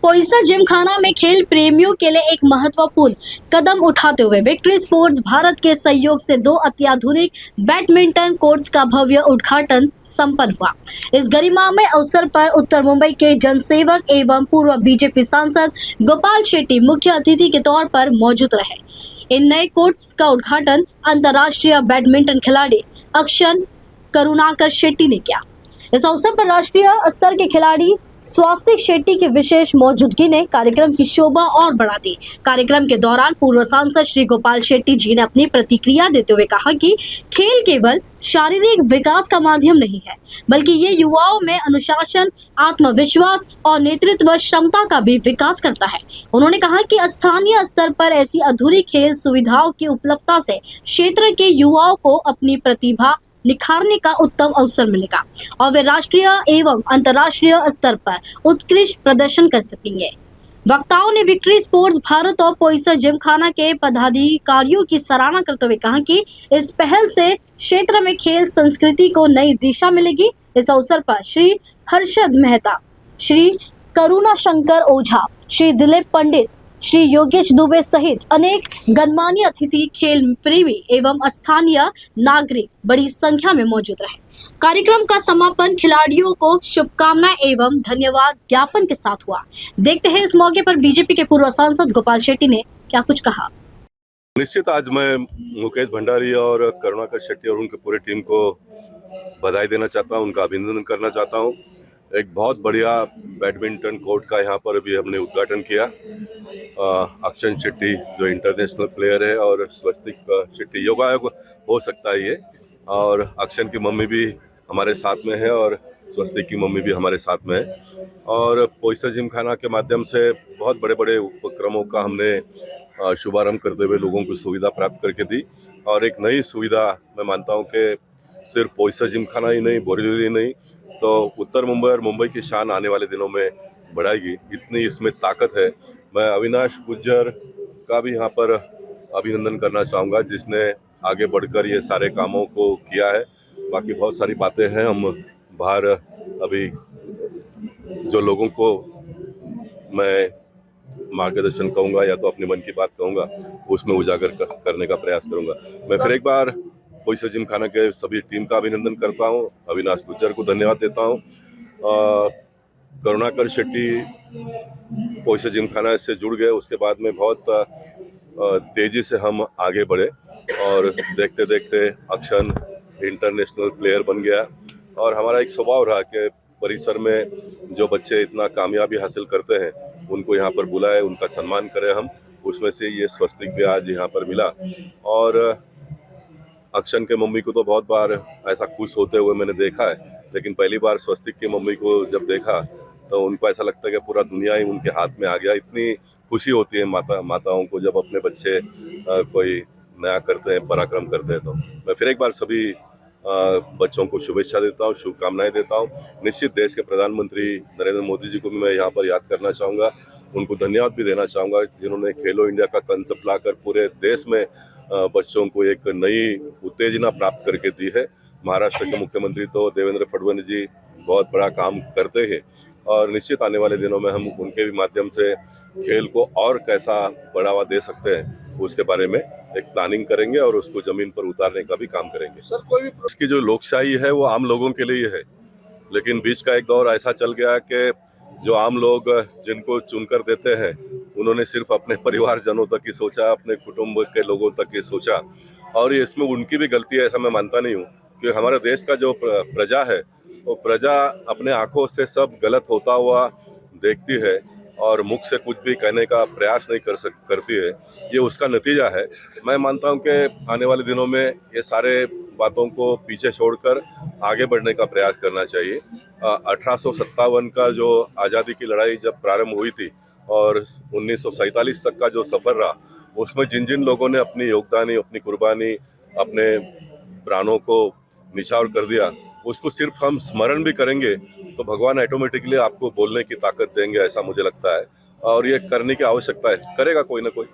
पोईसा जिमखाना में खेल प्रेमियों के लिए एक महत्वपूर्ण कदम उठाते हुए विक्ट्री स्पोर्ट्स भारत के सहयोग से 2 अत्याधुनिक बैडमिंटन कोर्ट्स का भव्य उद्घाटन संपन्न हुआ। इस गरिमामय अवसर पर उत्तर मुंबई के जनसेवक एवं पूर्व बीजेपी सांसद गोपाल शेट्टी मुख्य अतिथि के तौर पर मौजूद रहे। इन नए कोर्ट्स का उद्घाटन अंतर्राष्ट्रीय बैडमिंटन खिलाड़ी अक्षन करुणाकर शेट्टी ने किया। इस अवसर पर राष्ट्रीय स्तर के खिलाड़ी स्वास्तिक शेट्टी की विशेष मौजूदगी ने कार्यक्रम की शोभा और बढ़ा दी। कार्यक्रम के दौरान पूर्व सांसद श्री गोपाल शेट्टी जी ने अपनी प्रतिक्रिया देते हुए कहा कि खेल केवल शारीरिक विकास का माध्यम नहीं है, बल्कि ये युवाओं में अनुशासन, आत्मविश्वास और नेतृत्व क्षमता का भी विकास करता है। उन्होंने कहा कि स्थानीय स्तर पर ऐसी अधूरी खेल सुविधाओं की उपलब्धता से क्षेत्र के युवाओं को अपनी प्रतिभा निखारने का उत्तम अवसर मिलेगा और वे राष्ट्रीय एवं अंतर्राष्ट्रीय स्तर पर उत्कृष्ट प्रदर्शन कर सकेंगे। वक्ताओं ने विक्ट्री स्पोर्ट्स भारत और पोईसा जिमखाना के पदाधिकारियों की सराहना करते हुए कहा कि इस पहल से क्षेत्र में खेल संस्कृति को नई दिशा मिलेगी। इस अवसर पर श्री हर्षद मेहता, श्री करुणा शंकर ओझा, श्री दिलीप पंडित, श्री योगेश दुबे सहित अनेक गणमान्य अतिथि, खेल प्रेमी एवं स्थानीय नागरिक बड़ी संख्या में मौजूद रहे। कार्यक्रम का समापन खिलाड़ियों को शुभकामनाएं एवं धन्यवाद ज्ञापन के साथ हुआ। देखते हैं इस मौके पर बीजेपी के पूर्व सांसद गोपाल शेट्टी ने क्या कुछ कहा। निश्चित आज मैं मुकेश भंडारी और करुणाकर शेट्टी और उनके पूरे टीम को बधाई देना चाहता हूं, उनका अभिनंदन करना चाहता हूं। एक बहुत बढ़िया बैडमिंटन कोर्ट का यहाँ पर अभी हमने उद्घाटन किया। अक्षन शेट्टी जो इंटरनेशनल प्लेयर है और स्वस्तिक शेट्टी योगायोग हो सकता है ये, और अक्षन की मम्मी भी हमारे साथ में है और स्वस्तिक की मम्मी भी हमारे साथ में है। और पोईसा जिमखाना के माध्यम से बहुत बड़े बड़े उपक्रमों का हमने शुभारंभ करते हुए लोगों को सुविधा प्राप्त करके दी। और एक नई सुविधा मैं मानता हूँ कि सिर्फ पोईसा जिमखाना ही नहीं, बोरीवली नहीं, तो उत्तर मुंबई और मुंबई की शान आने वाले दिनों में बढ़ाएगी, इतनी इसमें ताकत है। मैं अविनाश गुज्जर का भी यहाँ पर अभिनंदन करना चाहूँगा, जिसने आगे बढ़कर ये सारे कामों को किया है। बाकी बहुत सारी बातें हैं, हम बाहर अभी जो लोगों को मैं मार्गदर्शन कहूँगा या तो अपने मन की बात कहूँगा, उसमें उजागर करने का प्रयास करूँगा। मैं फिर एक बार पोईसा जिमखाना के सभी टीम का अभिनंदन करता हूँ, अविनाश गुज्जर को धन्यवाद देता हूँ। करुणाकर शेट्टी पोईसा जिमखाना से जुड़ गए, उसके बाद में बहुत तेजी से हम आगे बढ़े और देखते देखते अक्षन इंटरनेशनल प्लेयर बन गया। और हमारा एक स्वभाव रहा कि परिसर में जो बच्चे इतना कामयाबी हासिल करते हैं उनको यहाँ पर बुलाए, उनका सम्मान करें हम। उसमें से ये स्वस्तिक भी आज यहाँ पर मिला। और अक्षन के मम्मी को तो बहुत बार ऐसा खुश होते हुए मैंने देखा है, लेकिन पहली बार स्वस्तिक की मम्मी को जब देखा तो उनको ऐसा लगता है कि पूरा दुनिया ही उनके हाथ में आ गया। इतनी खुशी होती है माताओं को जब अपने बच्चे कोई नया करते हैं, पराक्रम करते हैं। तो मैं फिर एक बार सभी बच्चों को शुभेच्छा देता हूँ, शुभकामनाएं देता हूँ। निश्चित देश के प्रधानमंत्री नरेंद्र मोदी जी को भी मैं यहाँ पर याद करना चाहूँगा, उनको धन्यवाद भी देना चाहूँगा, जिन्होंने खेलो इंडिया का कंसेप्ट लाकर पूरे देश में बच्चों को एक नई उत्तेजना प्राप्त करके दी है। महाराष्ट्र के मुख्यमंत्री तो देवेंद्र फडणवीस जी बहुत बड़ा काम करते हैं और निश्चित आने वाले दिनों में हम उनके भी माध्यम से खेल को और कैसा बढ़ावा दे सकते हैं उसके बारे में एक प्लानिंग करेंगे और उसको जमीन पर उतारने का भी काम करेंगे। सर, कोई भी इसकी जो लोकशाही है वो आम लोगों के लिए है, लेकिन बीच का एक दौर ऐसा चल गया कि जो आम लोग जिनको चुनकर देते हैं उन्होंने सिर्फ अपने परिवारजनों तक ही सोचा, अपने कुटुंब के लोगों तक ही सोचा। और ये इसमें उनकी भी गलती है ऐसा मैं मानता नहीं हूँ, कि हमारे देश का जो प्रजा है वो प्रजा अपने आंखों से सब गलत होता हुआ देखती है और मुख से कुछ भी कहने का प्रयास नहीं करती है। ये उसका नतीजा है। मैं मानता हूँ कि आने वाले दिनों में ये सारे बातों को पीछे छोड़कर आगे बढ़ने का प्रयास करना चाहिए। 1857 का जो आज़ादी की लड़ाई जब प्रारंभ हुई थी और 1947 तक का जो सफ़र रहा, उसमें जिन जिन लोगों ने अपनी योगदानी, अपनी कुर्बानी, अपने प्राणों को निछावर कर दिया, उसको सिर्फ हम स्मरण भी करेंगे तो भगवान ऑटोमेटिकली आपको बोलने की ताकत देंगे, ऐसा मुझे लगता है। और ये करने की आवश्यकता है, करेगा कोई ना कोई।